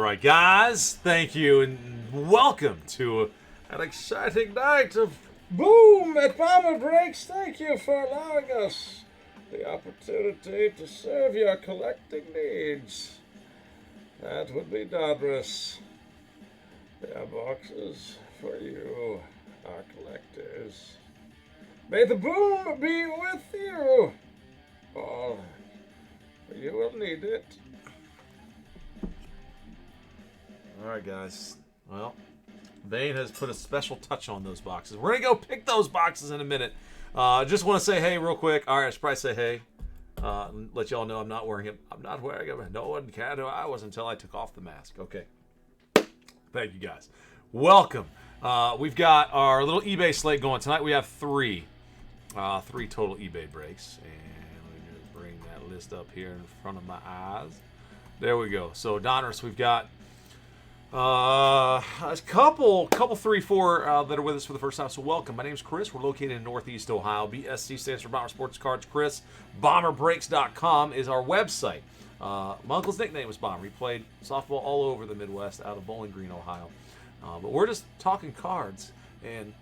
right, guys. Thank you, and welcome to an exciting night of Boom at Bomber Breaks. Thank you for allowing us the opportunity to serve your collecting needs. That would be Donruss. There are boxes for you, our collectors. May the boom be with you. All you will need it. Alright, guys. Well, Bane has put a special touch on those boxes. We're going to go pick those boxes in a minute. Just want to say hey real quick. Alright, I should probably say hey. Let y'all know I'm not wearing it. I'm not wearing it. No one can. I was until I took off the mask. Okay. Thank you, guys. Welcome. We've got our little eBay slate going. Tonight we have three total eBay breaks. And let me just bring that list up here in front of my eyes. There we go. So, Donruss, we've got a couple 3-4 that are with us for the first time. So welcome. My name is Chris. We're located in Northeast Ohio. BSC stands for Bomber Sports Cards. Chris. BomberBreaks.com is our website. My uncle's nickname was Bomber. He played softball all over the Midwest out of Bowling Green, Ohio. But we're just talking cards and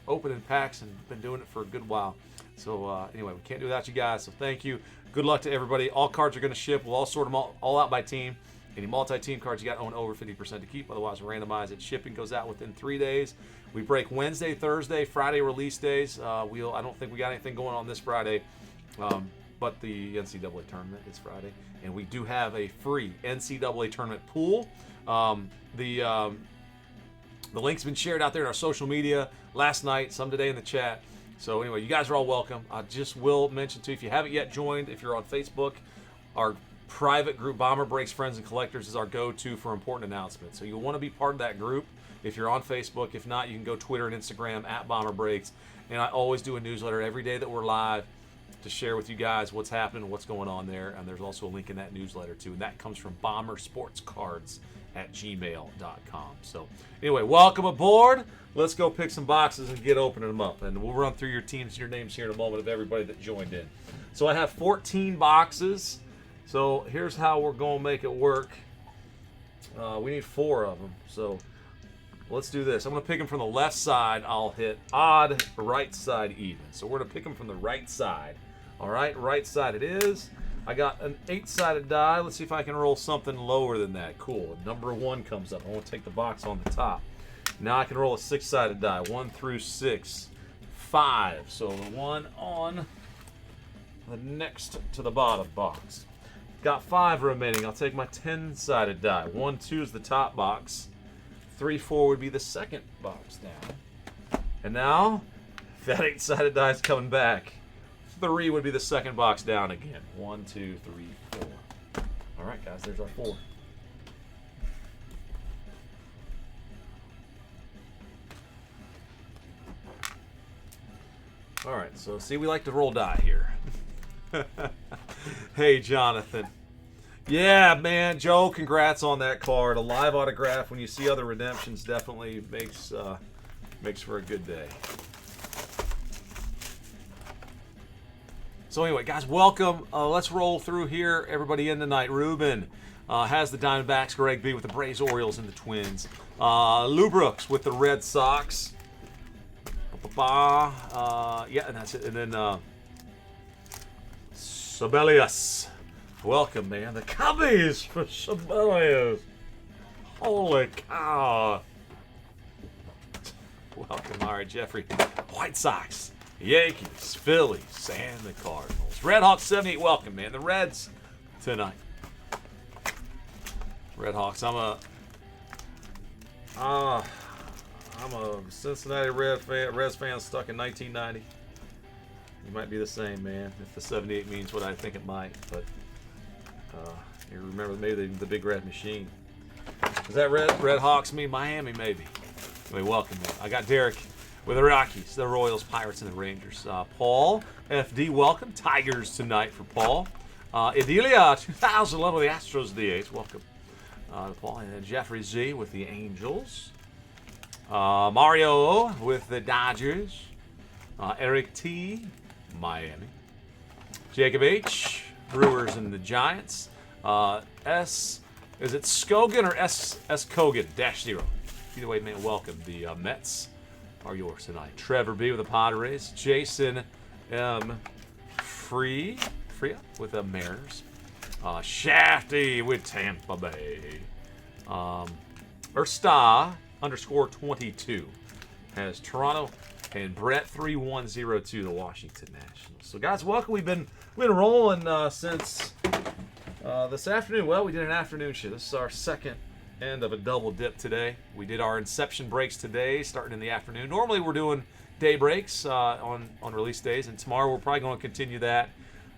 opening packs and been doing it for a good while. So anyway, we can't do without you guys. So thank you. Good luck to everybody. All cards are going to ship. We'll all sort them all out by team. Any multi-team cards you got own over 50% to keep. Otherwise, we'll randomize it. Shipping goes out within 3 days. We break Wednesday, Thursday, Friday release days. I don't think we got anything going on this Friday, but the NCAA tournament is Friday, and we do have a free NCAA tournament pool. The link's been shared out there in our social media last night, some today in the chat. So anyway, you guys are all welcome. I just will mention too, if you haven't yet joined, if you're on Facebook, our private group, Bomber Breaks Friends and Collectors, is our go-to for important announcements. So you'll want to be part of that group if you're on Facebook. If not, you can go Twitter and Instagram at Bomber Breaks. And I always do a newsletter every day that we're live to share with you guys what's happening and what's going on there. And there's also a link in that newsletter too. And that comes from bombersportscards@gmail.com. So anyway, welcome aboard. Let's go pick some boxes and get opening them up. And we'll run through your teams and your names here in a moment of everybody that joined in. So I have 14 boxes. So here's how we're going to make it work. We need 4 of them. So let's do this. I'm going to pick them from the left side. I'll hit odd, right side, even. So we're going to pick them from the right side. All right, right side it is. I got an 8-sided die. Let's see if I can roll something lower than that. Cool. Number 1 comes up. I want to take the box on the top. Now I can roll a 6-sided die. 1 through 6. 5. So the one on the next to the bottom box. Got 5 remaining. I'll take my 10-sided die. 1, 2 is the top box. 3, 4 would be the second box down. And now, that 8-sided die is coming back. 3 would be the second box down again. 1, 2, 3, 4. All right, guys, there's our 4. All right, so see, we like to roll die here. Hey, Jonathan. Yeah, man, Joe, congrats on that card. A live autograph when you see other redemptions definitely makes for a good day. So anyway, guys, welcome. Let's roll through here. Everybody in tonight. Ruben has the Diamondbacks. Greg B with the Braves, Orioles, and the Twins. Lou Brooks with the Red Sox. Yeah, and that's it. And then Sibelius. Welcome, man. The Cubbies for Sibelius. Holy cow. Welcome. All right, Jeffrey. White Sox, Yankees, Phillies, and the Cardinals. Red Hawks 78. Welcome, man. The Reds tonight. Red Hawks. I'm a Cincinnati Reds fan stuck in 1990. You might be the same, man, if the 78 means what I think it might. But you remember maybe the Big Red Machine. Does that Red Hawks mean Miami, maybe? Anyway, welcome, man. I got Derek with the Rockies, the Royals, Pirates, and the Rangers. Paul, FD, welcome. Tigers tonight for Paul. Idilia, 2011, the Astros, the A's. Welcome. Paul, and Jeffrey Z with the Angels. Mario with the Dodgers. Eric T, Miami. Jacob H, Brewers and the Giants. S, Is it Skogan or S Kogan? -0. Either way, man, welcome. The Mets are yours tonight. Trevor B with the Padres. Jason M. Freya with the Mariners. Shafty with Tampa Bay. Ersta _22 has Toronto, and Brett 3102 the Washington Nationals. So guys, welcome. We've been rolling since this afternoon. Well, we did an afternoon show. This is our second end of a double dip today. We did our inception breaks today, starting in the afternoon. Normally we're doing day breaks on release days, and tomorrow we're probably going to continue that.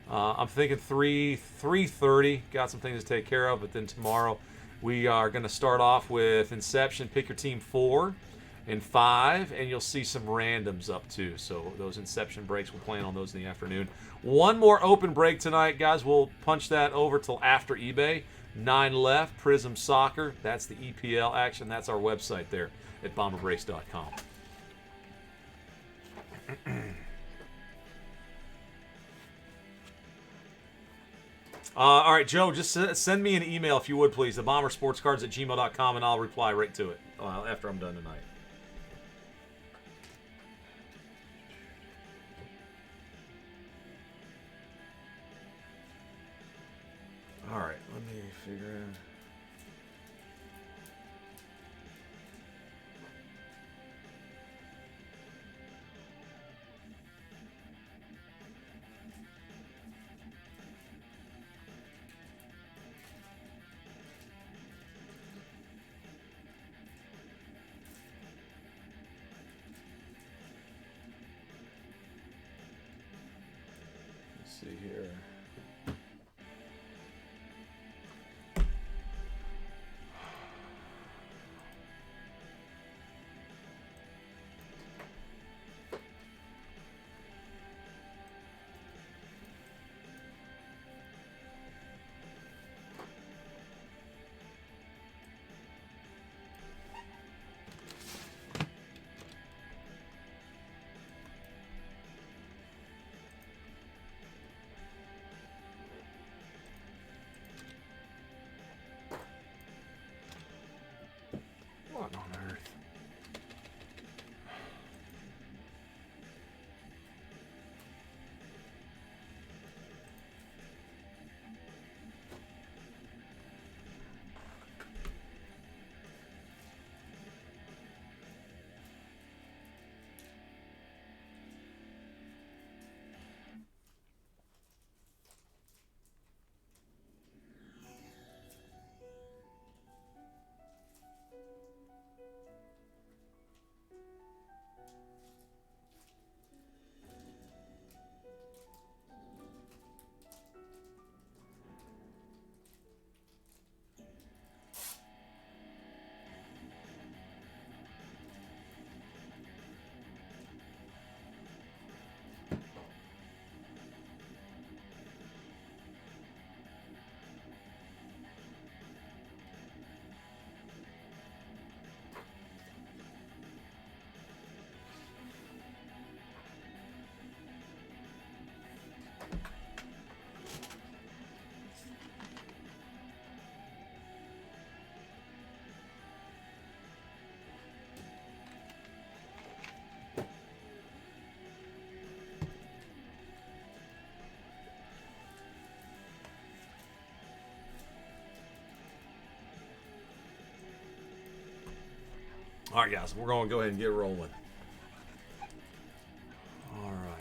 I'm thinking 3:30. Got some things to take care of, but then tomorrow we are going to start off with Inception, pick your team 4 and 5, and you'll see some randoms up too. So those Inception breaks, we'll plan on those in the afternoon. One more open break tonight, guys. We'll punch that over till after eBay. 9 left, Prism Soccer. That's the EPL action. That's our website there at bomberbrace.com. All right, Joe, just send me an email if you would, please. The bombersportscards@gmail.com, and I'll reply right to it after I'm done tonight. All right, let me figure out. Let's see here. What on earth? All right, guys, we're going to go ahead and get rolling. All right.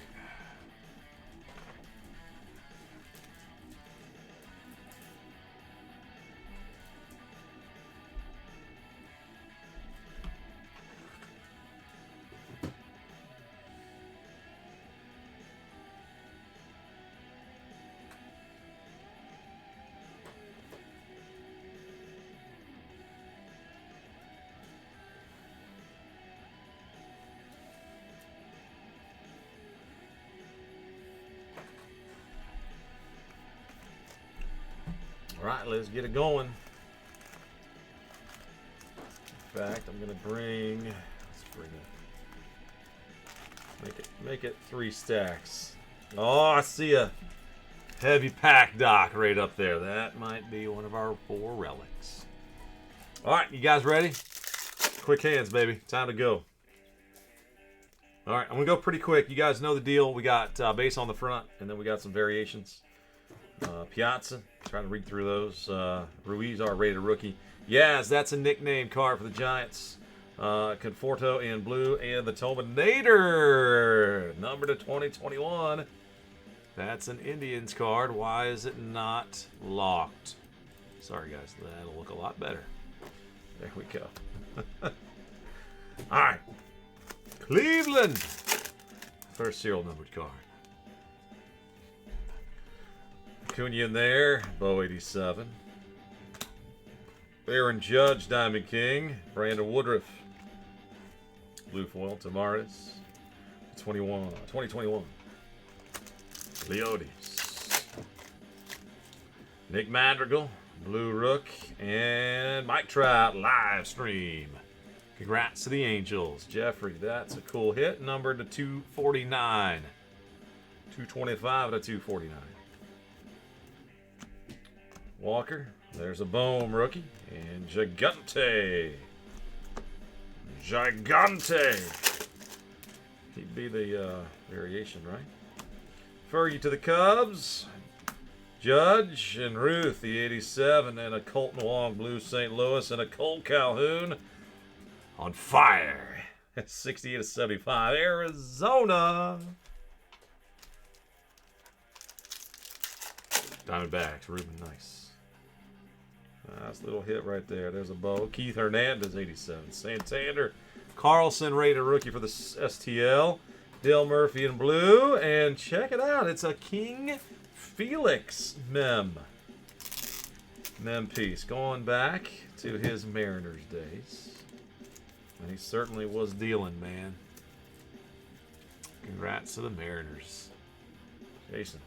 All right, let's get it going. In fact, I'm gonna bring. Let's bring it. Make it 3 stacks. Oh, I see ya. Heavy pack doc right up there. That might be one of our 4 relics. All right, you guys ready? Quick hands, baby. Time to go. All right, I'm going to go pretty quick. You guys know the deal. We got base on the front, and then we got some variations. Piazza, trying to read through those. Ruiz, our rated rookie. Yes, that's a nickname card for the Giants. Conforto in blue, and the Tobinator, number to 2021. That's an Indians card. Why is it not locked? Sorry, guys. That'll look a lot better. There we go. All right. Cleveland. First serial numbered card. Acuna in there. Bo 87. Aaron Judge, Diamond King. Brandon Woodruff. Blue foil. Tamaris. 2021. Leotis. Nick Madrigal. Blue Rook. And Mike Trout live stream. Congrats to the Angels. Jeffrey, that's a cool hit. Numbered to 249. 225 to 249. Walker, there's a Bohm rookie. And Gigante. He'd be the variation, right? Fergie to the Cubs. Judge and Ruth, the 87. And a Colton Wong, blue St. Louis. And a Cole Calhoun. On fire. 68 to 75. Arizona. Diamondbacks. Ruben, nice. Nice little hit right there. There's a bow. Keith Hernandez, 87. Santander. Carlson, rated rookie for the STL. Dale Murphy in blue. And check it out. It's a King Felix mem piece. Going back to his Mariners days. And he certainly was dealing, man. Congrats to the Mariners. Jason.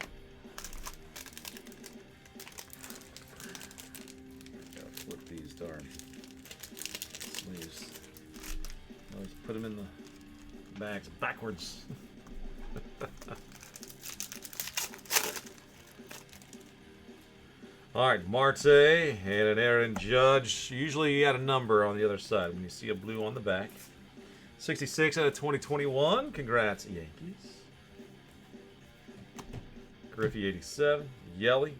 Gotta flip these darn sleeves. Always put them in the bags backwards. All right, Marte and an Aaron Judge. Usually you add a number on the other side when you see a blue on the back. 66 out of 2021. Congrats, Yankees. Griffey, 87. Yelly.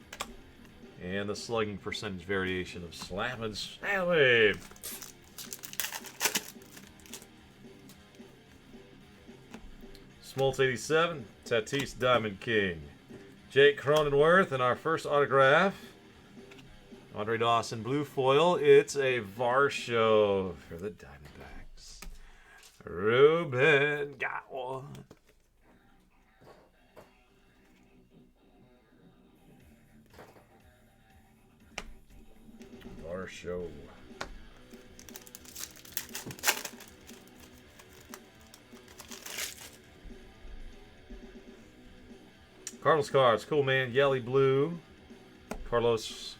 And the slugging percentage variation of Slavin Sally. Smoltz, 87. Tatis, Diamond King. Jake Cronenworth, and our first autograph. Andre Dawson, blue foil. It's a Varsho for the Diamondbacks. Ruben got one. Varsho. Cardinals cards. Cool, man. Yelly blue. Carlos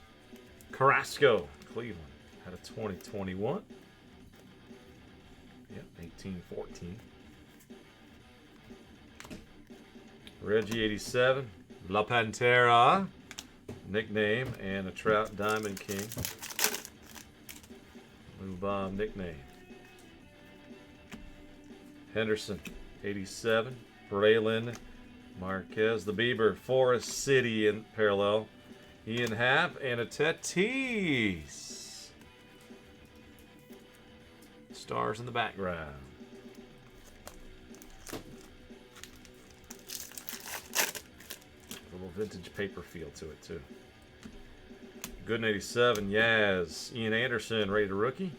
Carrasco, Cleveland. Had a 2021. Yep, 1814. Reggie, 87. La Pantera. Nickname. And a Trout Diamond King. Blue Bomb nickname. Henderson, 87. Braylon Marquez, the Bieber, Forest City in parallel. Ian Happ and a Tatis. Stars in the background. A little vintage paper feel to it too. Good 87, Yaz. Ian Anderson, rated rookie.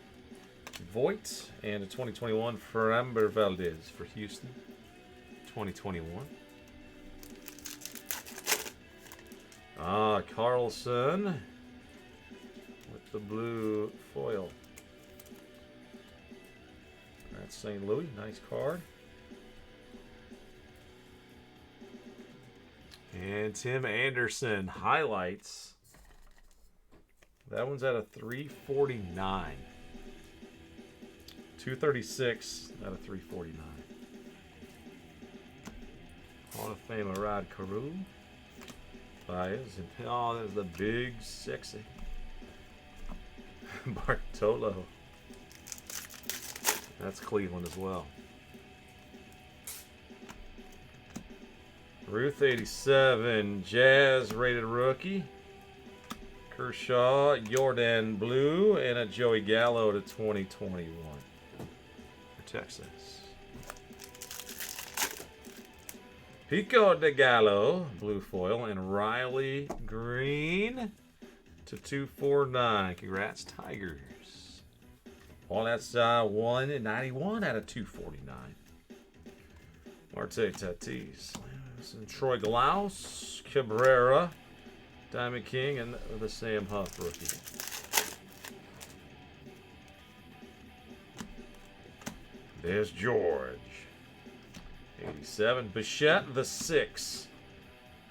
Voigt and a 2021 Framber Valdez for Houston. 2021. Carlson with the blue foil. That's St. Louis. Nice card. And Tim Anderson highlights. That one's at a 349. 236 out of 349. Hall of Fame Arad Carew. Baez. Oh, there's the big, sexy Bartolo. That's Cleveland as well. Ruth 87, Jazz rated rookie. Kershaw, Jordan Blue, and a Joey Gallo to 2021 for Texas. Pico de Gallo, blue foil, and Riley Green to 249. Congrats, Tigers. Well, that's 191 out of 249. Marte Tatis. And Troy Glaus, Cabrera, Diamond King, and the Sam Huff rookie. There's George. 87. Bichette, the 6.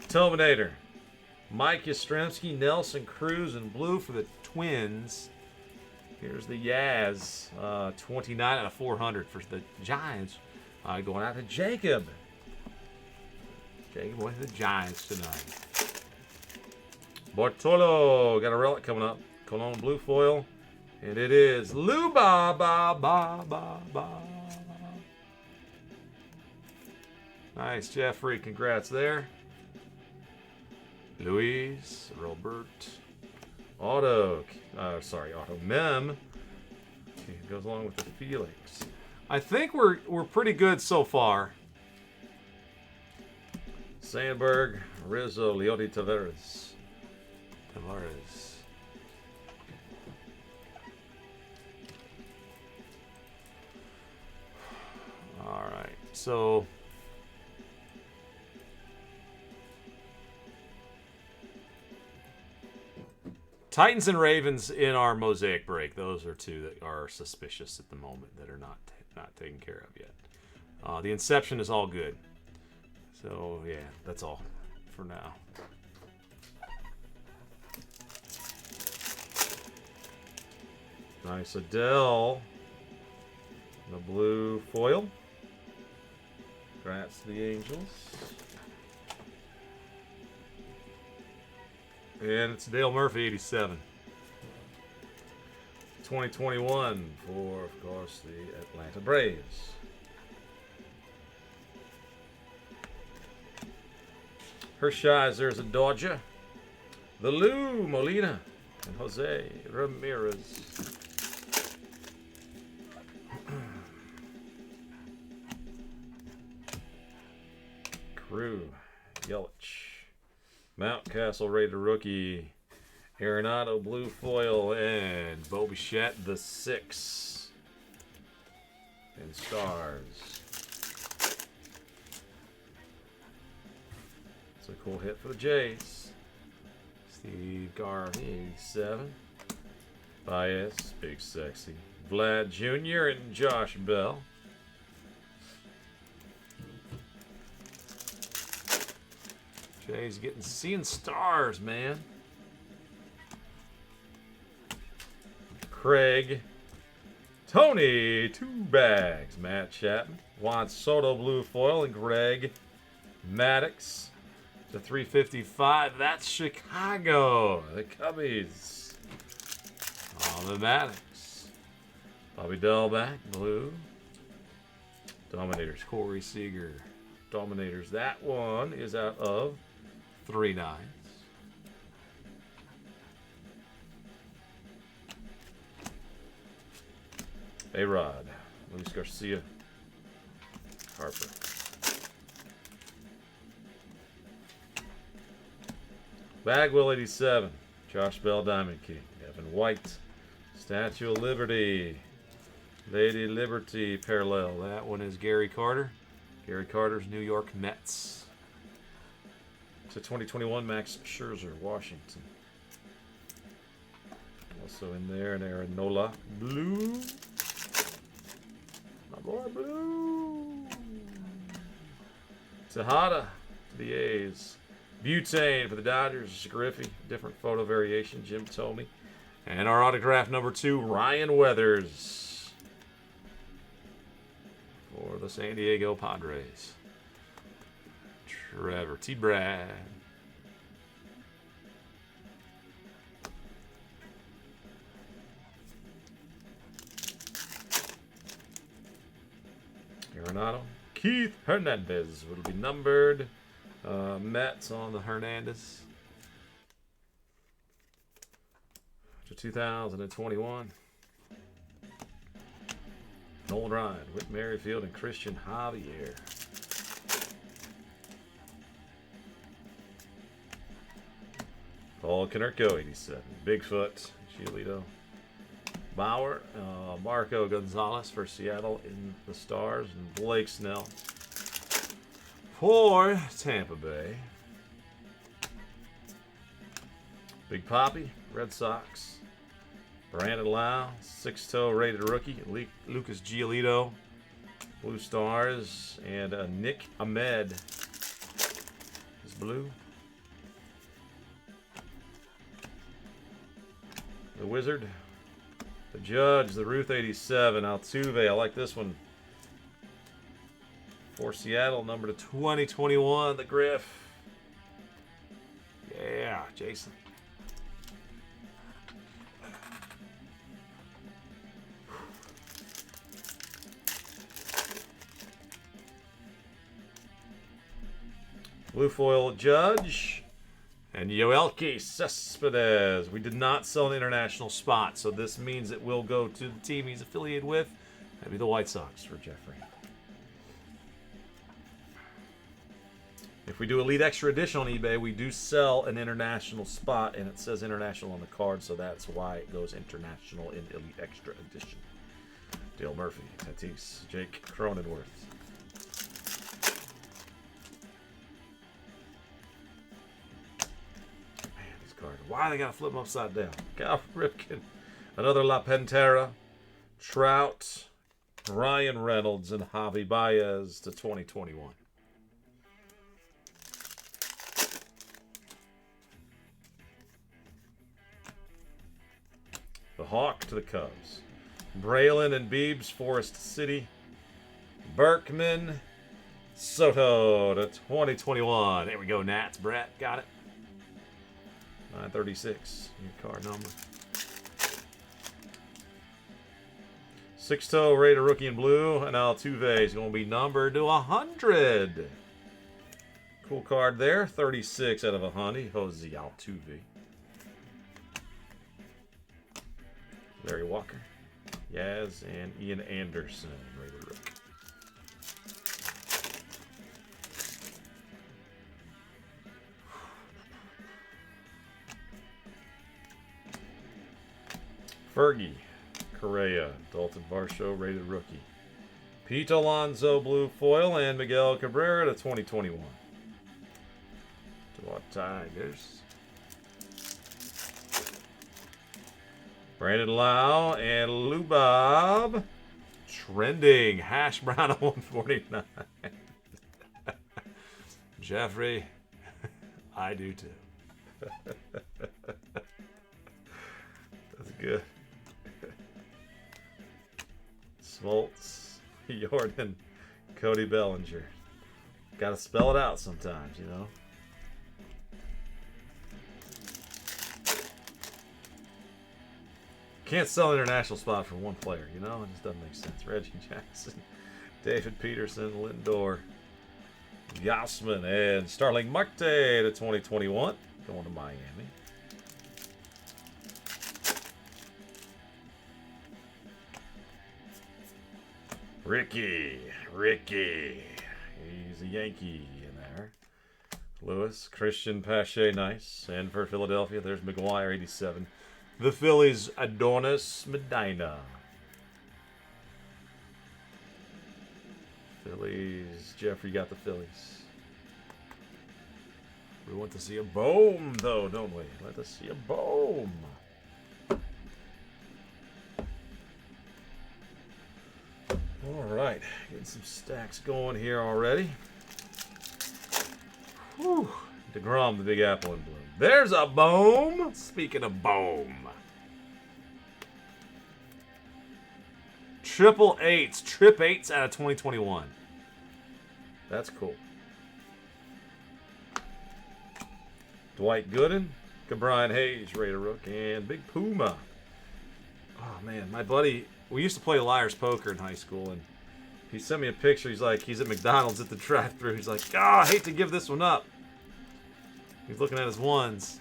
Terminator. Mike Yastrzemski, Nelson Cruz, and blue for the Twins. Here's the Yaz. 29 out of 400 for the Giants. Going out to Jacob. Jacob went to the Giants tonight. Bartolo. Got a relic coming up. Cologne blue foil. And it is Lou Ba Ba Ba Ba Ba. Nice, Jeffrey. Congrats there. Luis, Robert, Auto Mem. Okay, goes along with the Felix. I think we're pretty good so far. Sandberg, Rizzo, Leody Tavares. All right, so. Titans and Ravens in our mosaic break. Those are two that are suspicious at the moment that are not taken care of yet. The Inception is all good. So, yeah, that's all for now. Nice Adele. The blue foil. Congrats to the Angels. And it's Dale Murphy, 87. 2021 for, of course, the Atlanta Braves. Hershiser's a Dodger. The Lou Molina and Jose Ramirez. Crew, Yelich. Mountcastle rated rookie. Arenado blue foil and Bo Bichette the 6. And stars. It's a cool hit for the Jays. Steve Garvey, 87. Baez, big sexy. Vlad Jr. and Josh Bell. Jay's seeing stars, man. Craig. Tony, 2 bags. Matt Chapman. Juan Soto blue foil and Greg Maddux to 355. That's Chicago. The Cubbies. On the Maddux. Bobby Delback, blue. Dominators, Corey Seager. Dominators. That one is out of 3 nines. A-Rod, Luis Garcia, Harper. Bagwell, 87. Josh Bell, Diamond King. Evan White, Statue of Liberty. Lady Liberty parallel. That one is Gary Carter. Gary Carter's New York Mets. To 2021, Max Scherzer, Washington. Also in there, an Aaron Nola blue. My boy blue. Tejada to the A's. Butane for the Dodgers. Griffey, different photo variation, Jim told me. And our autograph number 2, Ryan Weathers. For the San Diego Padres. Trevor T. Brad. Arenado. Keith Hernandez will be numbered. Mets on the Hernandez. To 2021. Nolan Ryan, Whit Merrifield, and Christian Javier. Paul Konerko, 87. Bigfoot, Giolito. Bauer, Marco Gonzalez for Seattle in the Stars, and Blake Snell for Tampa Bay. Big Poppy, Red Sox. Brandon Lau, 6-toe rated rookie. Lucas Giolito, Blue Stars, and Nick Ahmed is blue. The Wizard. The Judge, the Ruth 87, Altuve. I like this one. For Seattle, number to 2021, the Griff. Yeah, Jason. Blue foil Judge. And Yoelqui Cespedes. We did not sell an international spot, so this means it will go to the team he's affiliated with. That'd be the White Sox for Jeffrey. If we do Elite Extra Edition on eBay, we do sell an international spot, and it says international on the card, so that's why it goes international in Elite Extra Edition. Dale Murphy, Tatis, Jake Cronenworth. Why they gotta flip them upside down? Cal Ripken, another La Pantera, Trout, Ryan Reynolds, and Javi Baez to 2021. The Hawk to the Cubs. Braylon and Biebs, Forest City. Berkman, Soto to 2021. There we go, Nats. Brett, got it. 936, your card number. 6-toe rated rookie in blue, and Altuve is going to be numbered to 100. Cool card there, 36 out of 100. Jose Altuve. Larry Walker, Yaz, and Ian Anderson, rated rookie. Fergie, Correa, Dalton Varsho, rated rookie. Pete Alonso, blue foil, and Miguel Cabrera to 2021. To our Tigers. Brandon Lau and Lubab. Trending. Hash Brown at 149. Jeffrey, I do too. That's good. Smoltz, Jordan, Cody Bellinger. Got to spell it out sometimes, you know. Can't sell an international spot for one player, you know? It just doesn't make sense. Reggie Jackson, David Peterson, Lindor, Yasman, and Starling Marte to 2021. Going to Miami. Ricky. He's a Yankee in there. Lewis, Christian Pache, nice. And for Philadelphia, there's McGuire, 87. The Phillies, Adonis Medina. Phillies, Jeffrey got the Phillies. We want to see a boom, though, don't we? Let us see a boom. All right, getting some stacks going here already. Whew. DeGrom, the Big Apple in bloom. There's a boom. Speaking of boom. Triple eights. Trip eights out of 2021. That's cool. Dwight Gooden, Cabrian Hayes, Raider Rook, and Big Puma. Oh, man, my buddy, we used to play Liar's Poker in high school, and He sent me a picture. He's like, he's at McDonald's at the drive-thru. He's like, oh, I hate to give this one up. He's looking at his ones.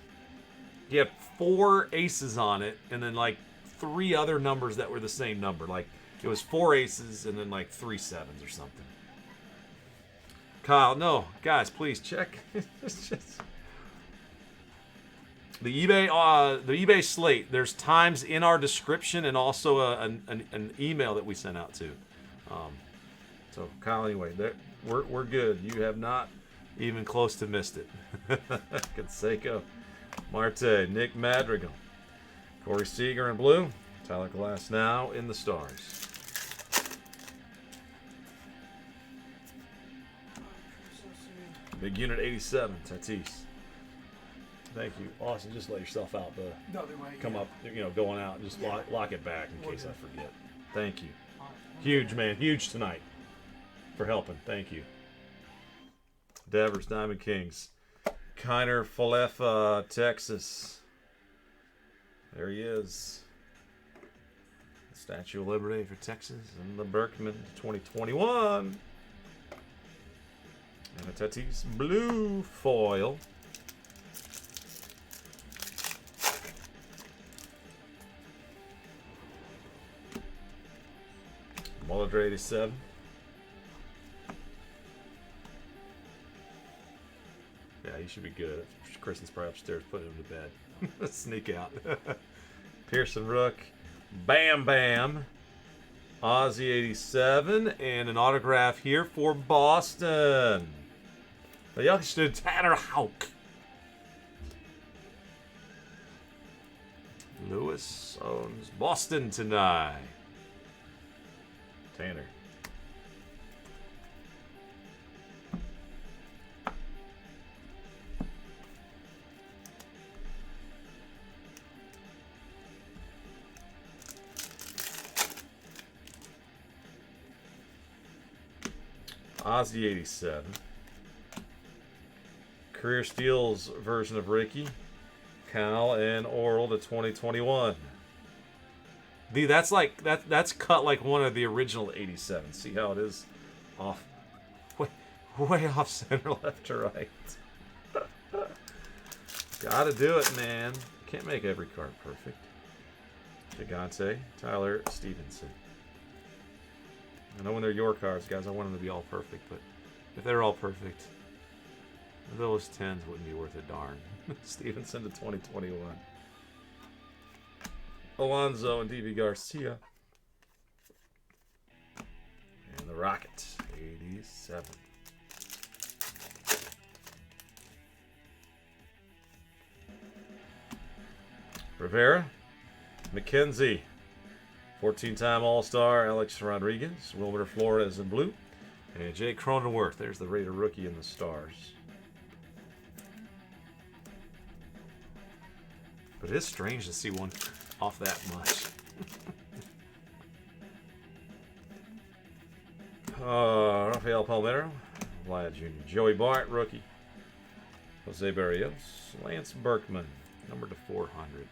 He had 4 aces on it, and then like 3 other numbers that were the same number. Like it was 4 aces and then like 3 sevens or something. Kyle, no, guys, please check. It's just the eBay slate. There's times in our description and also an email that we sent out to. So Kyle, anyway, we're good. You have not even close to missed it. Canseco, Marte, Nick Madrigal, Corey Seager in blue, Tyler Glass now in the stars. Big unit 87, Tatis. Thank you, Austin. Just let yourself out. Come up, going out. Just lock it back in case I forget. Thank you. Huge, man. Huge tonight for helping. Thank you. Devers, Diamond Kings. Kiner Falefa, Texas. There he is. The Statue of Liberty for Texas. And the Berkman 2021. And a Tatis blue foil. Muller 87. Yeah, he should be good. Kristen's probably upstairs putting him to bed. Sneak out. Pearson Rook. Bam Bam. Ozzy 87. And an autograph here for Boston. The youngster Tanner Houck. Lewis owns Boston tonight. Tanner. Ozzy 87. Career Steals version of Ricky. Cal and Oral to 2021. Dude, that's cut like one of the original 87. See how it is off, way off center, left to right. Gotta do it, man. Can't make every card perfect. Gigante, Tyler Stevenson. I know when they're your cards, guys, I want them to be all perfect, but if they're all perfect, those 10s wouldn't be worth a darn. Stevenson to 2021. Alonzo and D.B. Garcia. And the Rocket, 87. Rivera, McKenzie, 14-time All-Star, Alex Rodriguez, Wilmer Flores in blue, and Jay Cronenworth. There's the Raider rookie in the stars. But it is strange to see one off that much. Rafael Palmeiro, Vlad Jr., Joey Bart, rookie, Jose Barrios, Lance Berkman, number to 400,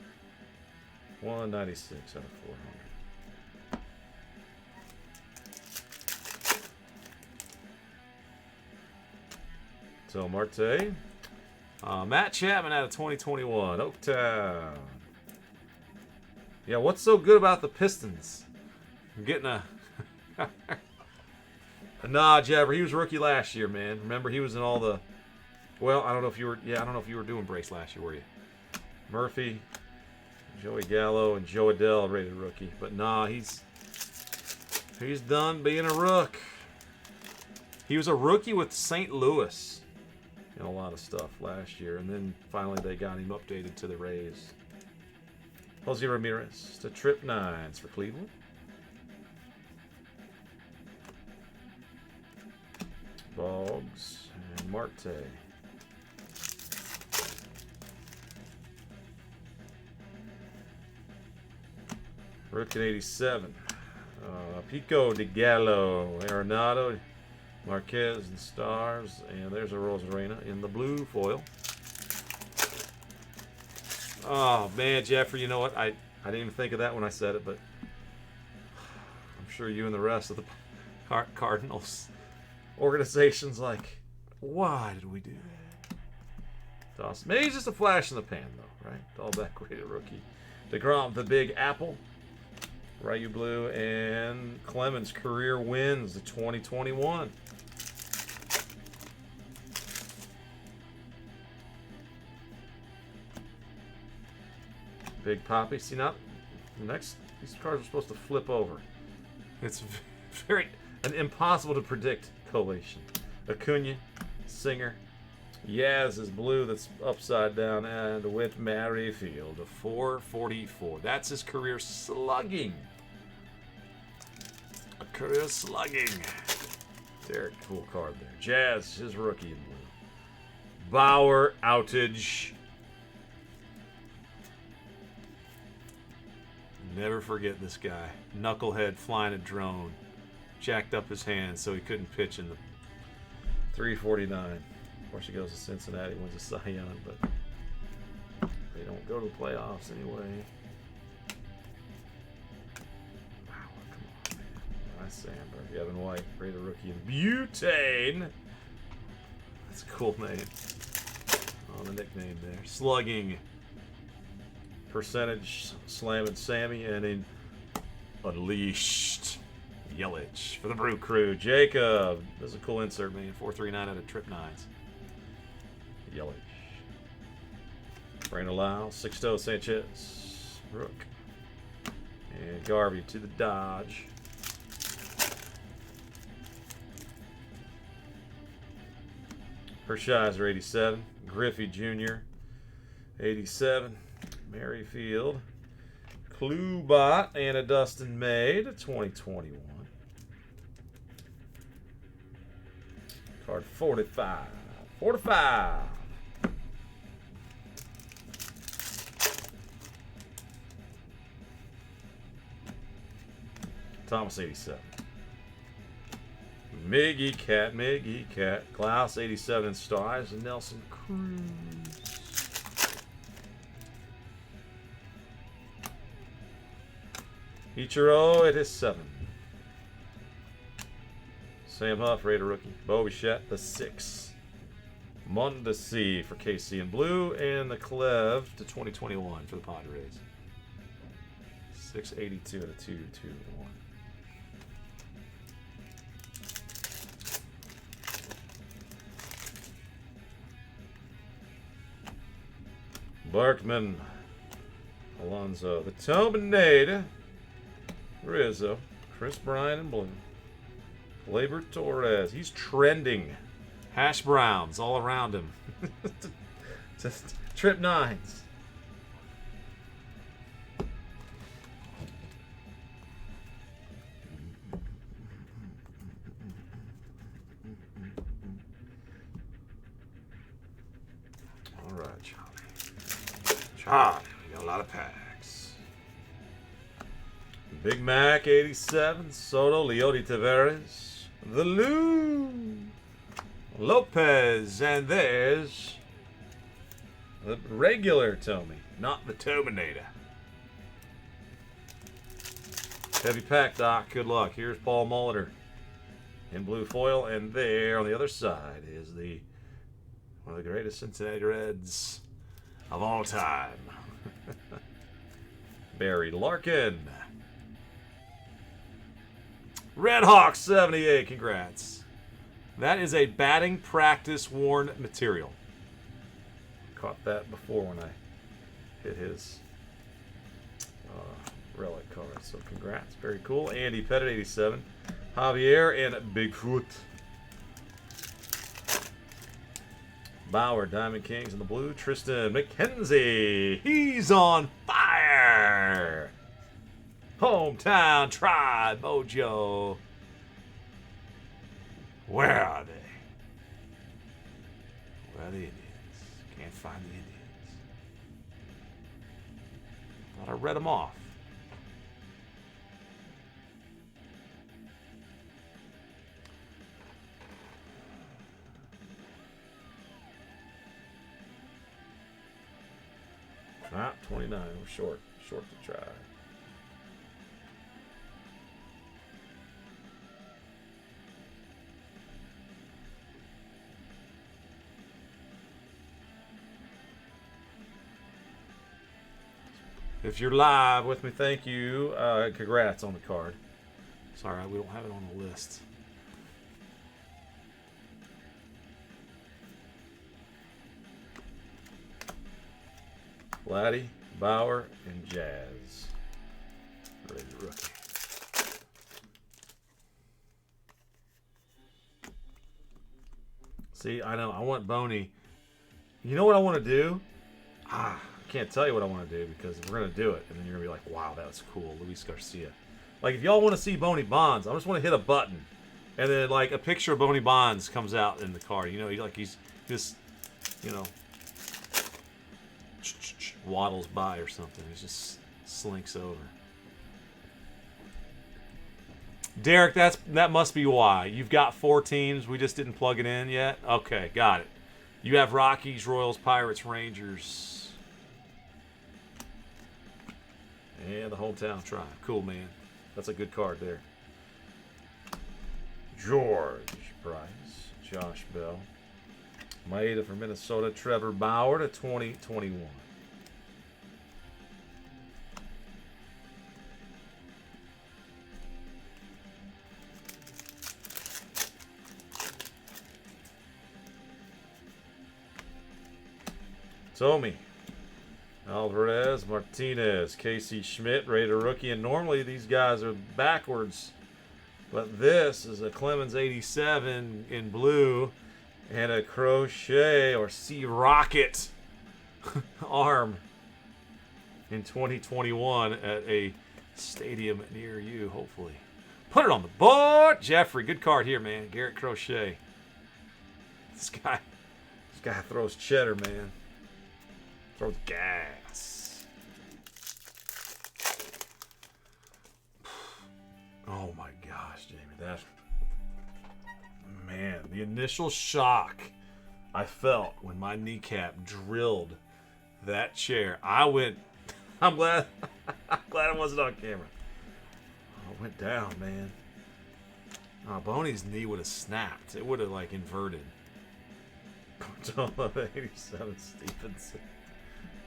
196 out of 400. So Marte, Matt Chapman out of 2021, Oaktown. Yeah, what's so good about the Pistons? I'm getting a nah, Jabber. He was rookie last year, man. Remember, he was in all the. Well, I don't know if you were. Yeah, I don't know if you were doing brace last year, were you? Murphy, Joey Gallo, and Joe Adele rated rookie, but nah, he's done being a rook. He was a rookie with St. Louis in a lot of stuff last year, and then finally they got him updated to the Rays. Jose Ramirez to Trip 9s for Cleveland. Boggs and Marte. Rookie 87. Pico de Gallo, Arenado, Marquez and Stars, and there's a Rosarena in the blue foil. Oh man, Jeffrey, you know what? I didn't even think of that when I said it, but I'm sure you and the rest of the Cardinals organization's like, why did we do that? Toss. Maybe it's just a flash in the pan, though, right? All back rated rookie. DeGrom, the Big Apple. Ryu Blue, and Clemens career wins the 2021. Big Poppy. See, not next. These cards are supposed to flip over. It's an impossible to predict collation. Acuna, Singer, Yaz is blue. That's upside down, and with Merrifield, a 444. That's his career slugging. A career slugging. Very cool card there. Jazz, his rookie in blue. Bauer outage. Never forget this guy. Knucklehead flying a drone. Jacked up his hand so he couldn't pitch in the 349. Of course, he goes to Cincinnati, wins a Cy Young, but they don't go to the playoffs anyway. Wow, come on, man. Nice Sandberg. Evan White, Raider rookie, and Butane. That's a cool name. Oh, the nickname there. Slugging. Percentage, slamming Sammy, and in Unleashed. Yelich for the Brew Crew. Jacob. This is a cool insert, man. 439 out of Trip 9s. Yelich. Brandon Lau. Sixto Sanchez. Rook. And Garvey to the Dodge. Hershiser, 87. Griffey Jr., 87. Merrifield. Klubot and a Dustin May to 2021. Card 45. 45. Thomas, 87. Miggy Cat. Klaus, 87 stars. And Nelson Cruz. Ichiro, it is 7. Sam Huff, Raider rookie. Bo Bichette, the 6. Mondesi for KC in blue. And the Clev to 2021 for the Padres. 682 and a 221. Barkman, Alonso, the Tobinade, Rizzo, Chris Bryant in blue, Gleyber Torres. He's trending. Hash browns all around him. Just Trip 9s. All right, Charlie, we got a lot of packs. Big Mac, 87. Soto, Leody Taveras. The Lou. Lopez. And there's the regular Tommy, not the Tobinator. Heavy pack, Doc. Good luck. Here's Paul Molitor in blue foil. And there on the other side is one of the greatest Cincinnati Reds of all time. Barry Larkin. Red Hawks 78. Congrats. That is a batting practice worn material. Caught that before when I hit his relic card. So congrats. Very cool. Andy Pettit 87. Javier and Bigfoot. Bauer, Diamond Kings in the blue. Tristan McKenzie. He's on fire. Hometown Tribe Mojo. Where are they? Where are the Indians? Can't find the Indians. Thought I read them off. Ah, 29. We're short. Short to try. If you're live with me, thank you. Congrats on the card. Sorry, we don't have it on the list. Vladdy, Bauer, and Jazz. Ready rookie. See, I know. I want Boney. You know what I want to do? I can't tell you what I want to do because we're going to do it. And then you're going to be like, wow, that was cool. Luis Garcia. Like, if y'all want to see Boney Bonds, I just want to hit a button. And then, like, a picture of Boney Bonds comes out in the card. You know, he's just, you know, waddles by or something. He just slinks over. Derek, that must be why. You've got 4 teams. We just didn't plug it in yet. Okay, got it. You have Rockies, Royals, Pirates, Rangers. And the hometown tribe. Cool, man. That's a good card there. George Price, Josh Bell. Maeda for Minnesota, Trevor Bauer to 2021. Tommy, Alvarez, Martinez, Casey Schmidt, Raider rookie, and normally these guys are backwards, but this is a Clemens 87 in blue and a Crochet or Sea Rocket arm in 2021 at a stadium near you, hopefully. Put it on the board, Jeffrey. Good card here, man. Garrett Crochet. This guy throws cheddar, man. Throws gas. Oh my gosh, Jamie, man, the initial shock I felt when my kneecap drilled that chair. I'm glad it wasn't on camera. Oh, it went down, man. Oh, Boney's knee would have snapped. It would have like inverted. 87 Stevenson.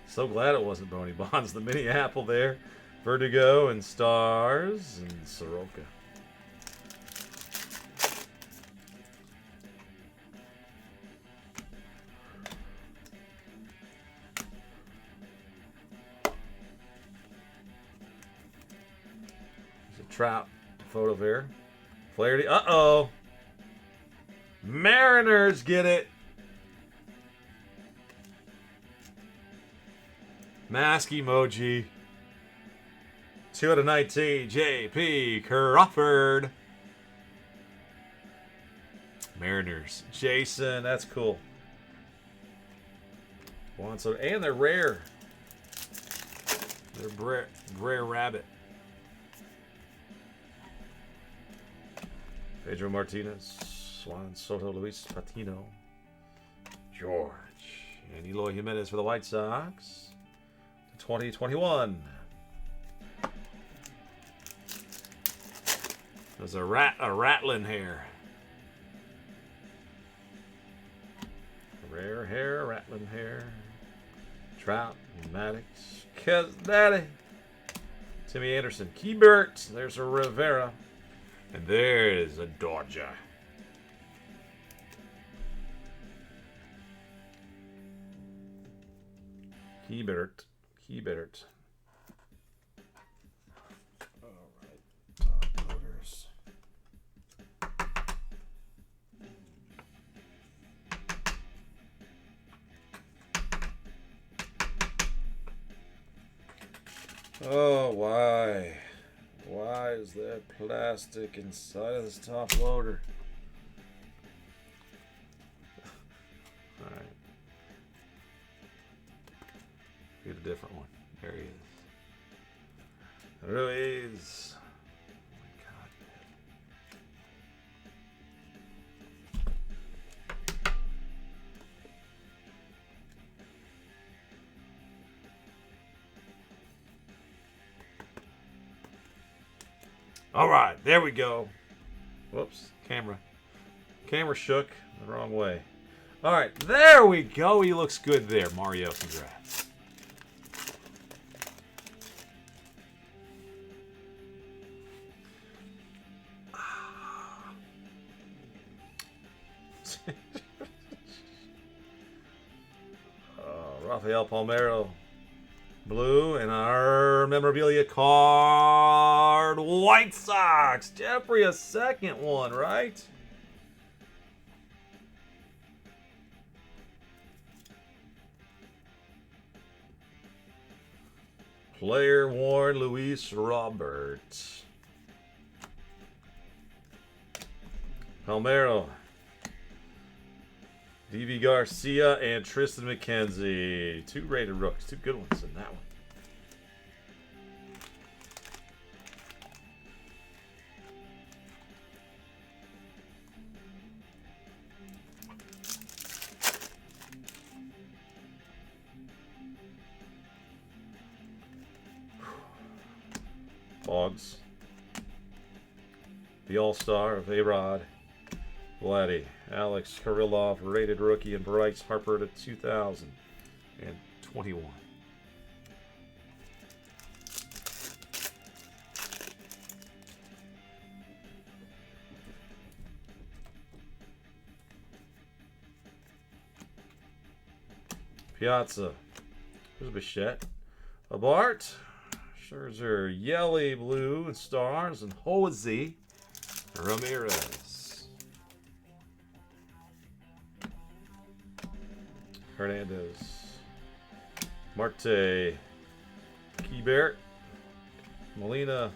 So glad it wasn't Boney Bonds. The mini apple there. Vertigo and Stars and Soroka. There's a Trout photo there. Flaherty. Uh-oh. Mariners get it. Mask emoji. 2/19. J.P. Crawford. Mariners. Jason. That's cool. And they're rare. They're rare rabbit. Pedro Martinez. Juan Soto. Luis Patino. George. And Eloy Jimenez for the White Sox. 2021. There's a rattling hair. Rare hair, rattling hair. Trout, Maddox, Daddy. Timmy Anderson, Keybert. There's a Rivera. And there's a Dodger. Keybert. All right, top loaders. Oh, why? Why is there plastic inside of this top loader? All right. Get a different one. There he is. Ruiz. Oh my God. All right, there we go. Whoops, camera shook the wrong way. All right, there we go. He looks good there, Mario. Congrats. Rafael Palmeiro. Blue, and our memorabilia card, White Sox. Jeffrey, a second one, right? Player worn, Luis Robert. Palmeiro. D.V. Garcia and Tristan McKenzie. 2 rated rooks. 2 good ones in that one. Boggs. The All-Star of A-Rod. Vladdy. Alex Kirilloff, rated rookie, and Bryce Harper to 2021. Piazza. There's Bichette. A Bart. Scherzer, Yelly, Blue, and Stars, and Jose Ramirez. Hernandez. Marte. Keybert. Molina.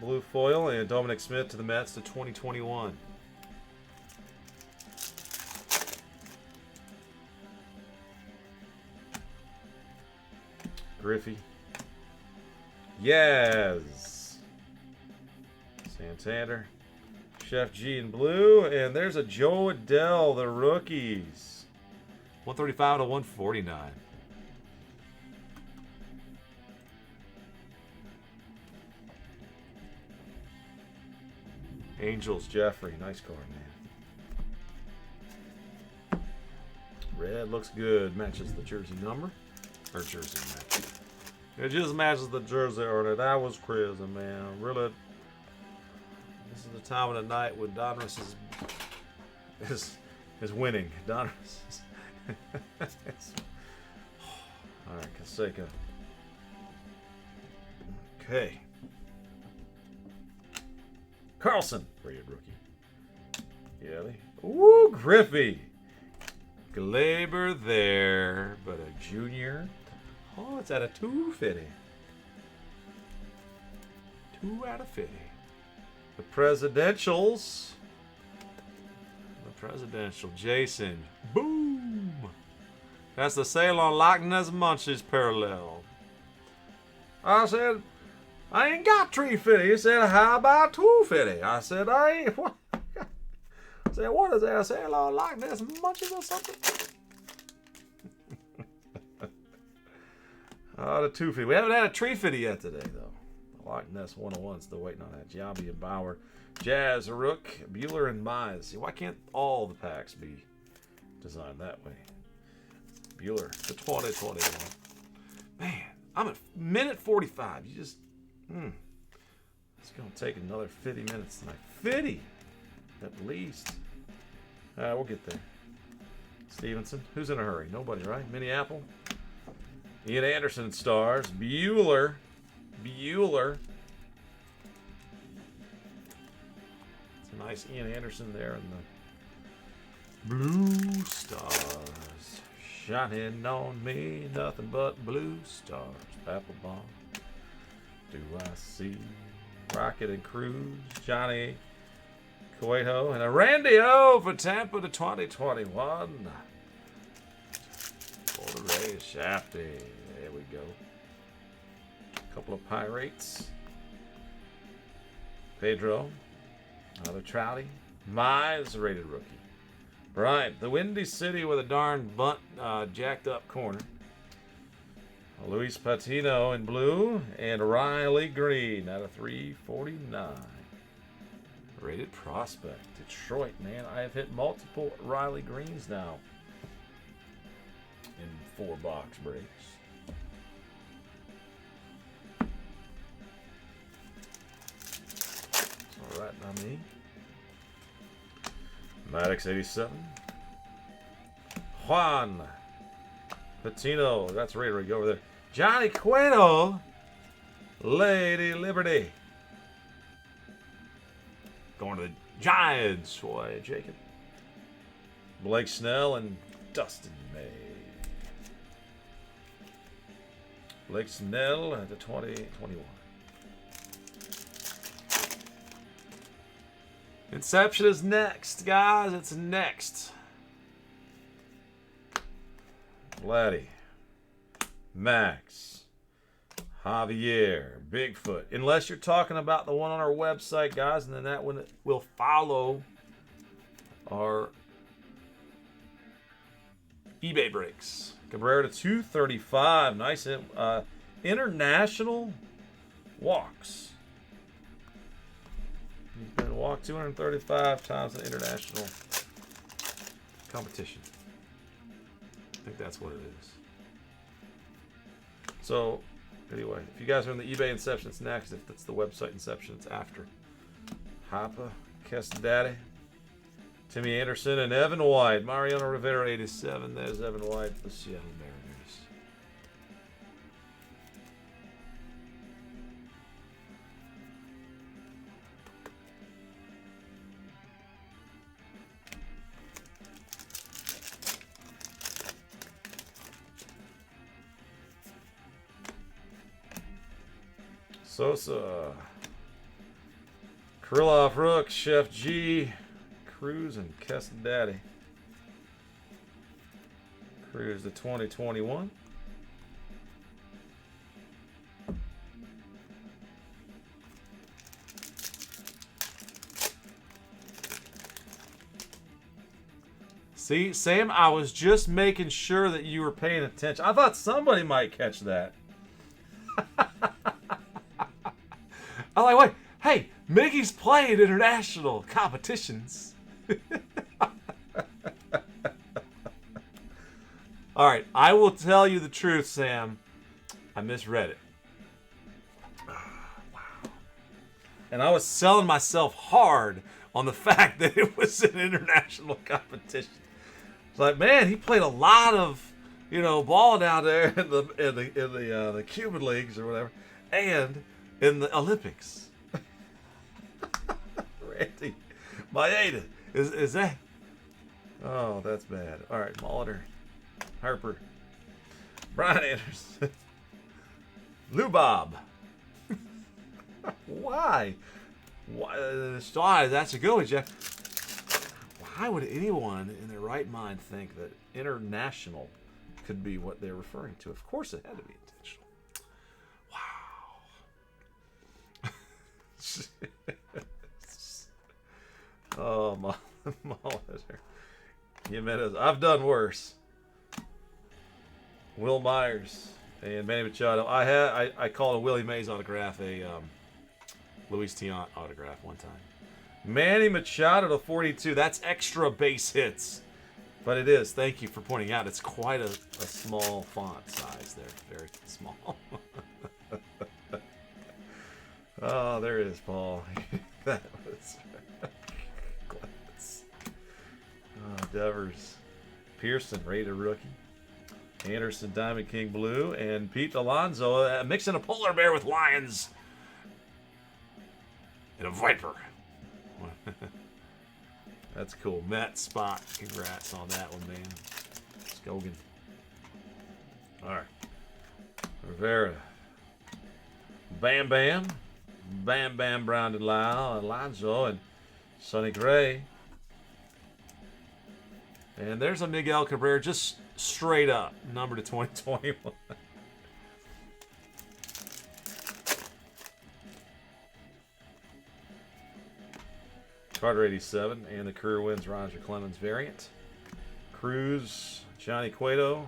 Blue foil, and Dominic Smith to the Mets to 2021. Griffey. Yes. Santander. Chef G in blue. And there's a Joe Adele, the rookies. 135 to 149. Angels, Jeffrey. Nice card, man. Red looks good. Matches the jersey number. Or jersey match. It just matches the jersey order. That was crazy, man. Really, this is the time of the night when Donruss is winning. Donruss is all right, Kaseka. Okay. Carlson, rated rookie. Yelly. Ooh, Griffey. Glaber there, but a junior. Oh, it's at a 250. 2 out of 50. The Presidentials. The Presidential. Jason. Boom. That's the sale on Loch Ness Munchies parallel. I said, I ain't got 350. He said, how about 250? I said, I ain't. What? I said, what is that? A sale on Loch Ness Munchies or something? The 250. We haven't had a 350 yet today, though. The Loch Ness 101 still waiting on that. Giambi and Bauer. Jazz, Rook, Bueller, and Mize. See, why can't all the packs be designed that way? Bueller to 2021. Man, I'm at minute 45. You just, it's going to take another 50 minutes tonight. 50 at least. We'll get there. Stevenson. Who's in a hurry? Nobody, right? Minneapolis. Ian Anderson stars. Bueller. It's a nice Ian Anderson there in the blue stars. Shining on me, nothing but blue stars. Apple bomb. Do I see Rocket and Cruz? Johnny Cueto and a Randy O for Tampa to 2021. For the Rays, Shafty. There we go. A couple of Pirates. Pedro. Another Trouty. Mize, rated rookie. Right, the Windy City with a darn bunt jacked up corner. Luis Patino in blue and Riley Green out of 349. Rated prospect. Detroit, man. I have hit multiple Riley Greens now in 4 box breaks. All right, by me. Maddox 87. Juan. Patino. That's Raider. Go over there. Johnny Cueto. Lady Liberty. Going to the Giants. Boy, Jacob. Blake Snell and Dustin May. Blake Snell at the 2021. Inception is next, guys. It's next. Vladdy. Max. Javier. Bigfoot. Unless you're talking about the one on our website, guys, and then that one will follow our eBay breaks. Cabrera to 235. Nice international walks. He's been walked 235 times in international competition. I think that's what it is. So, anyway, if you guys are in the eBay Inception, it's next. If it's the website Inception, it's after. Hapa, Daddy, Timmy Anderson, and Evan White. Mariano Rivera, 87. There's Evan White, the Seattle Mariners. Sosa, Krylov, Rook, Chef G, Cruz, and Daddy. Cruz the 2021. See, Sam, I was just making sure that you were paying attention. I thought somebody might catch that. I'm like, wait, hey, Miggy's playing international competitions. All right, I will tell you the truth, Sam. I misread it. Wow. And I was selling myself hard on the fact that it was an international competition. It's like, man, he played a lot of, ball down there in the Cuban leagues or whatever, and in the Olympics. Randy Maeda. Is that? Oh, that's bad. All right, Molitor. Harper. Brian Anderson. Lou Bob. Why? Why? That's a good one, Jeff. Why would anyone in their right mind think that international could be what they're referring to? Of course it had to be intentional. Wow. Oh, Molitor. Jimenez. I've done worse. Will Myers and Manny Machado. I called a Willie Mays autograph a Luis Tiant autograph one time. Manny Machado to 42. That's extra base hits. But it is. Thank you for pointing out. It's quite a small font size there. Very small. Oh, there it is, Paul. That was glass. Oh, Devers. Pearson, Raider rookie. Anderson, Diamond King Blue. And Pete Alonso mixing a polar bear with lions. And a viper. That's cool. Matt Spot. Congrats on that one, man. Scogan. All right. Rivera. Bam Bam. Bam Bam Brandon Lau. Alonso and Sonny Gray. And there's a Miguel Cabrera just straight up. Number to 2021. Carter 87 and the career wins Roger Clemens variant. Cruz, Johnny Cueto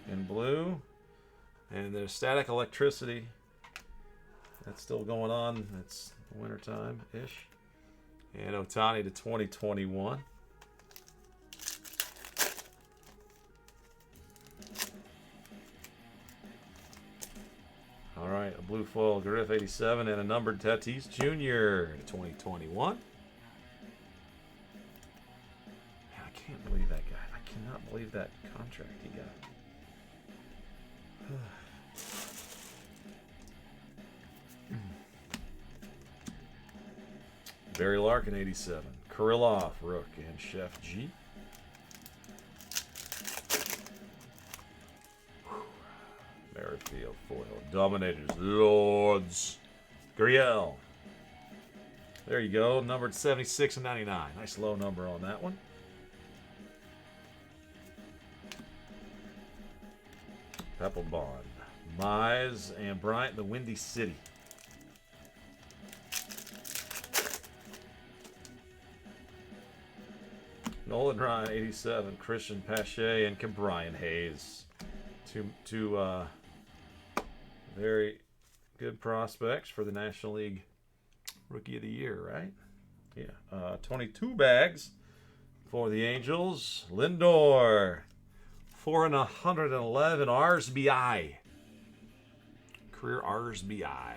in blue. And there's static electricity. That's still going on. It's wintertime-ish. And Ohtani to 2021. All right, a blue foil Griff 87 and a numbered Tatis Jr. to 2021. I can't believe that guy. I cannot believe that contract he got. Barry Larkin, 87. Krylov, Rook, and Chef G. Merrifield, foil. Dominators, Lords. Gurriel. There you go. Numbered 76 and 99. Nice low number on that one. Papelbon. Mize and Bryant, the Windy City. Nolan Ryan, 87. Christian Pache and Brian Hayes. Two very good prospects for the National League Rookie of the Year, right? Yeah. 22 bags for the Angels. Lindor, 411 RSBI. Career RSBI.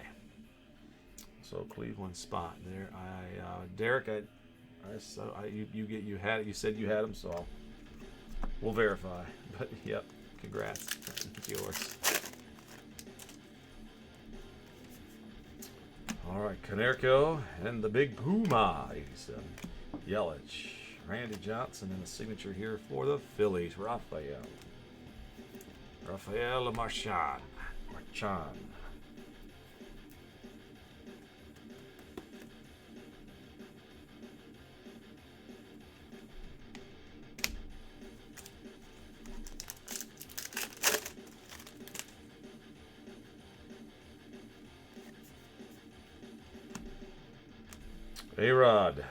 So Cleveland spot there. Derek, you had it. You said you had them, so we'll verify. But yep, congrats. It's yours. All right, Konerko and the Big Puma, 87. Yelich, Randy Johnson, and a signature here for the Phillies, Rafael Marchand. A-Rod,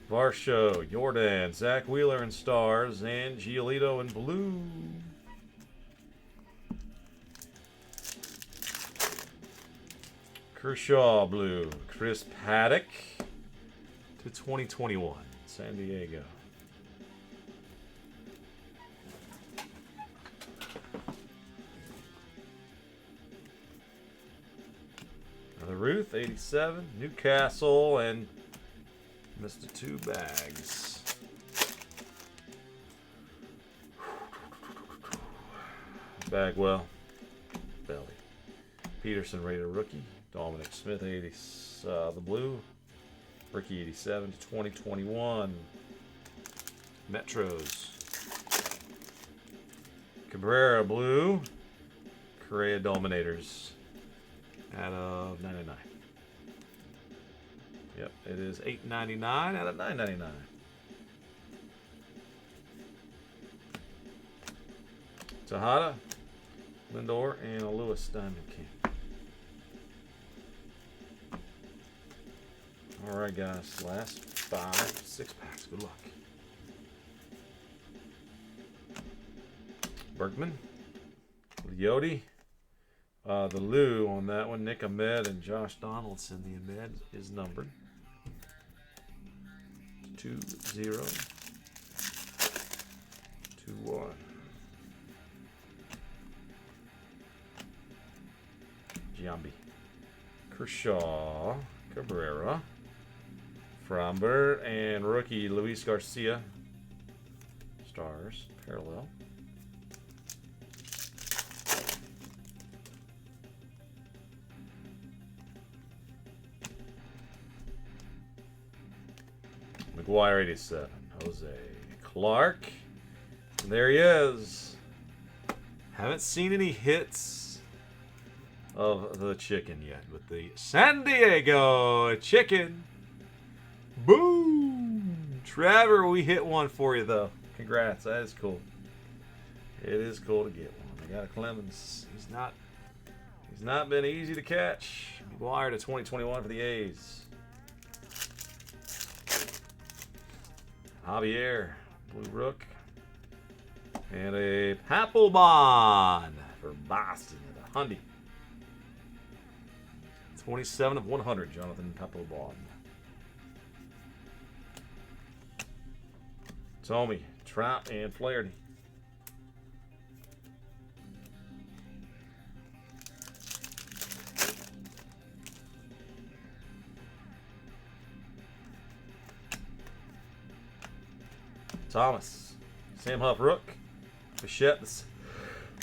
Varsho, Jordan, Zach Wheeler in stars, and Giolito in blue. Kershaw blue, Chris Paddock to 2021, San Diego. Ruth, 87. Newcastle, and Mr. Two Bags. Bagwell, Belly. Peterson, Raider rookie. Dominic Smith, 80. The blue. Ricky, 87 to 2021. Metros. Cabrera, blue. Correa, Dominators. Out of 99. Yep, it is $8.99 out of $9.99. Tejada, Lindor, and a Lewis Diamond King. All right, guys. Last 6 packs. Good luck. Bergman, Leote. The Lou on that one, Nick Ahmed and Josh Donaldson. The Ahmed is numbered 2-0, 2-1. Giambi, Kershaw, Cabrera, Fromber, and rookie Luis Garcia. Stars, parallel. McGuire, 87. Jose Clark. And there he is. Haven't seen any hits of the chicken yet with the San Diego chicken. Boom! Trevor, we hit one for you, though. Congrats. That is cool. It is cool to get one. I got a Clemens. He's not been easy to catch. McGuire to 2021 for the A's. Javier, Blue Rook, and a Papelbon for Boston at a Hyundai. 27 of 100, Jonathan Papelbon. Tommy, Trout, and Flaherty. Thomas, Sam Huff, Rook, Bichette,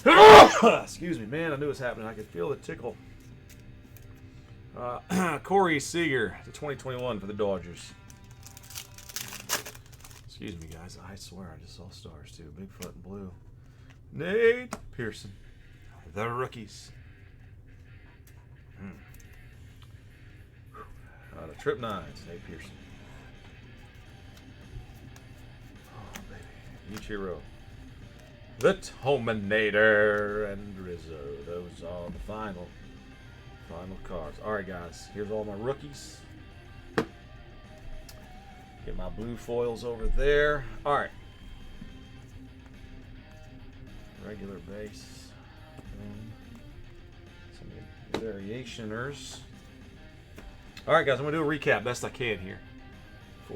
Excuse me, man. I knew it was happening. I could feel the tickle. Corey Seager to 2021 for the Dodgers. Excuse me, guys. I swear I just saw stars, too. Bigfoot and blue. Nate Pearson. The rookies. The Trip 9s. Nate Pearson. Oh, baby. Ichiro. The Tominator and Rizzo. Those are the final cards. All right, guys. Here's all my rookies. Get my blue foils over there. All right. Regular base. Some variationers. All right, guys. I'm going to do a recap best I can here for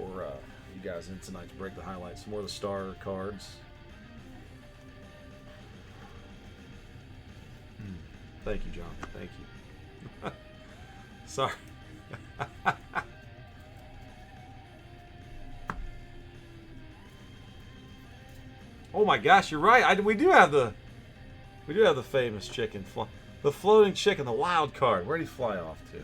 you guys in tonight's break, the highlights. Some more of the star cards. Thank you, John. Thank you. Sorry. Oh my gosh, you're right. We do have the famous chicken, the floating chicken, the wild card. Where'd he fly off to?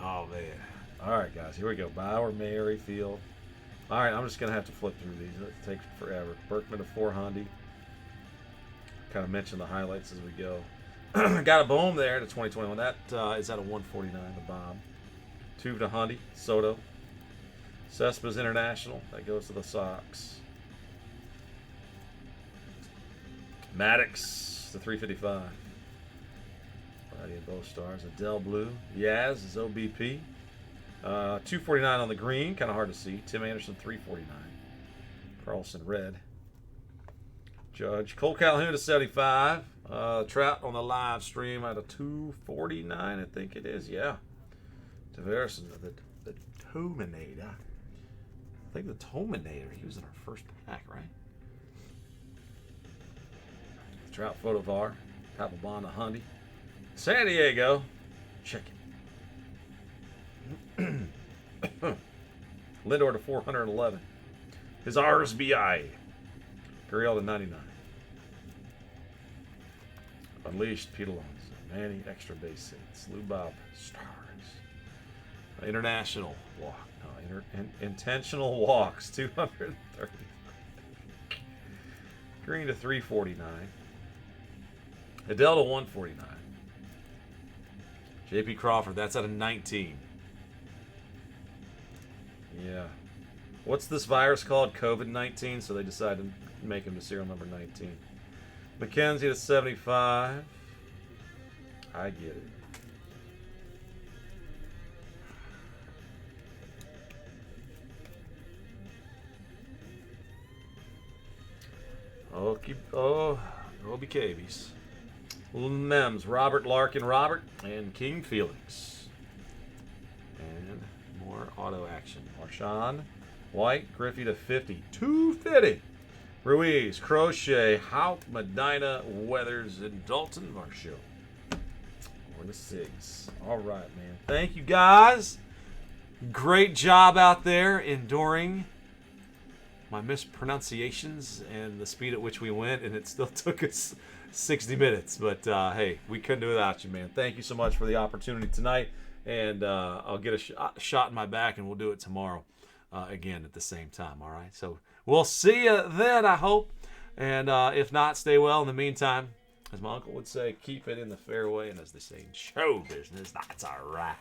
Oh man. All right, guys, here we go. Bauer, Merrifield. All right, I'm just gonna have to flip through these. It takes forever. Berkman to 400. Kind of mention the highlights as we go. Got a boom there to 2021. That is at a 149. The bomb. 2 to Hundy. Soto. Cespedes International. That goes to the Sox. Maddox to 355. Variety of both stars. Adele Blue. Yaz is OBP. 249 on the green. Kind of hard to see. Tim Anderson 349. Carlson red. Judge. Cole Calhoun to 75. Trout on the live stream at a 249, I think it is. Yeah. Tavares, the Tominator. I think the Tominator. He was in our first pack, right? Trout Photovar. Papelbon to Hundy. San Diego. Chicken. Lindor to 411. His RSBI. Gurriel to 99. Unleashed, Pete Alonso. Manny, extra base hits. Lou Bob, stars. International walk. No, intentional walks, 230. Green to 349. Adele to 149. J.P. Crawford, that's at a 19. Yeah. What's this virus called? COVID-19, so they decided to make him to serial number 19. McKenzie to 75. I get it. Obi Cavies. Mems, Robert Larkin, Robert, and King Felix. And more auto action. Marshawn, White, Griffey to 50. 250. Ruiz, Crochet, Houck, Medina, Weathers, and Dalton Marshall. Or the SIGs. All right, man. Thank you, guys. Great job out there enduring my mispronunciations and the speed at which we went, and it still took us 60 minutes. But, hey, we couldn't do it without you, man. Thank you so much for the opportunity tonight, and I'll get a shot in my back, and we'll do it tomorrow again at the same time, all right? So we'll see you then, I hope. And if not, stay well. In the meantime, as my uncle would say, keep it in the fairway. And as they say in show business, that's all right.